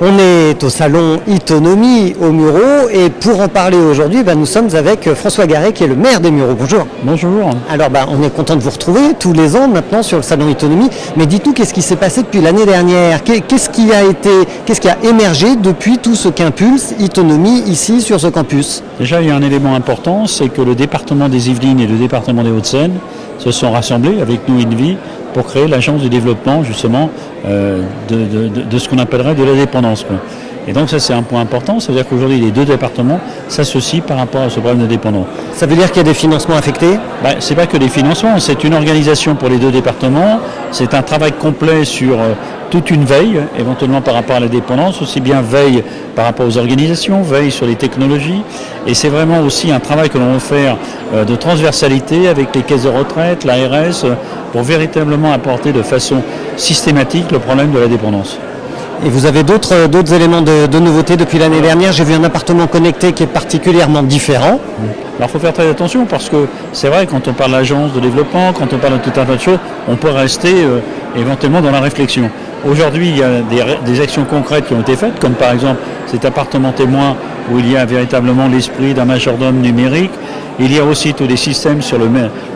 On est au salon Itonomie aux Mureaux et pour en parler aujourd'hui, nous sommes avec François Garret qui est le maire des Mureaux. Bonjour. Bonjour. Alors on est content de vous retrouver tous les ans maintenant sur le salon Itonomie, mais dites-nous qu'est-ce qui s'est passé depuis l'année dernière? Qu'est-ce qui a émergé depuis tout ce qu'impulse Itonomie ici sur ce campus? Déjà, il y a un élément important, c'est que le département des Yvelines et le département des Hauts-de-Seine se sont rassemblés avec nous INVI pour créer l'agence de développement justement de ce qu'on appellerait de la dépendance. Et donc ça c'est un point important, ça veut dire qu'aujourd'hui les deux départements s'associent par rapport à ce problème de dépendance. Ça veut dire qu'il y a des financements affectés? C'est pas que des financements, c'est une organisation pour les deux départements, c'est un travail complet sur toute une veille, éventuellement par rapport à la dépendance, aussi bien veille par rapport aux organisations, veille sur les technologies, et c'est vraiment aussi un travail que l'on va faire de transversalité avec les caisses de retraite, l'ARS, pour véritablement apporter de façon systématique le problème de la dépendance. Et vous avez d'autres éléments de nouveautés depuis l'année dernière. J'ai vu un appartement connecté qui est particulièrement différent. Alors il faut faire très attention parce que c'est vrai, quand on parle d'agence de développement, quand on parle de tout un tas de choses, on peut rester éventuellement dans la réflexion. Aujourd'hui, il y a des actions concrètes qui ont été faites, comme par exemple cet appartement témoin où il y a véritablement l'esprit d'un majordome numérique. Il y a aussi tous les systèmes sur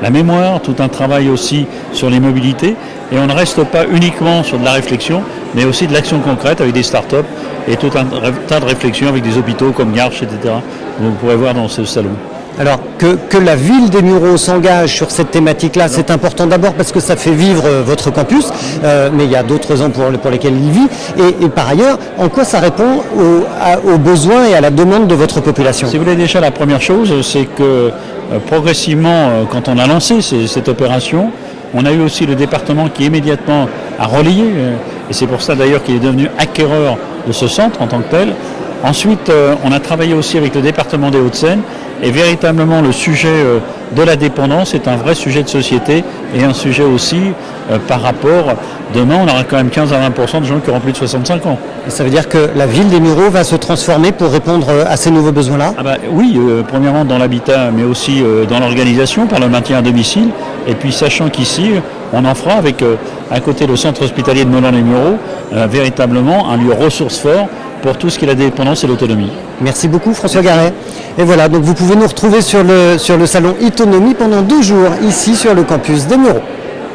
la mémoire, tout un travail aussi sur les mobilités. Et on ne reste pas uniquement sur de la réflexion, mais aussi de l'action concrète avec des start-up et tout un tas de réflexions avec des hôpitaux comme Garches, etc. Vous pourrez voir dans ce salon. Alors que la ville des Mureaux s'engage sur cette thématique-là, c'est important d'abord parce que ça fait vivre votre campus, mais il y a d'autres raisons pour lesquelles il vit. Et par ailleurs, en quoi ça répond aux besoins et à la demande de votre population? Si vous voulez, déjà la première chose, c'est que progressivement, quand on a lancé cette opération, on a eu aussi le département qui immédiatement a relayé, et c'est pour ça d'ailleurs qu'il est devenu acquéreur de ce centre en tant que tel. Ensuite, on a travaillé aussi avec le département des Hauts-de-Seine et véritablement le sujet de la dépendance est un vrai sujet de société et un sujet aussi par rapport, demain on aura quand même 15 à 20% de gens qui auront plus de 65 ans. Et ça veut dire que la ville des Mureaux va se transformer pour répondre à ces nouveaux besoins-là? Oui, premièrement dans l'habitat mais aussi dans l'organisation par le maintien à domicile et puis sachant qu'ici on en fera avec à côté le centre hospitalier de Molan-les-Mureaux véritablement un lieu ressource fort pour tout ce qui est la dépendance et l'autonomie. Merci beaucoup François Garret. Et voilà, donc vous pouvez nous retrouver sur le salon Itonomie pendant 2 jours ici sur le campus des Mureaux.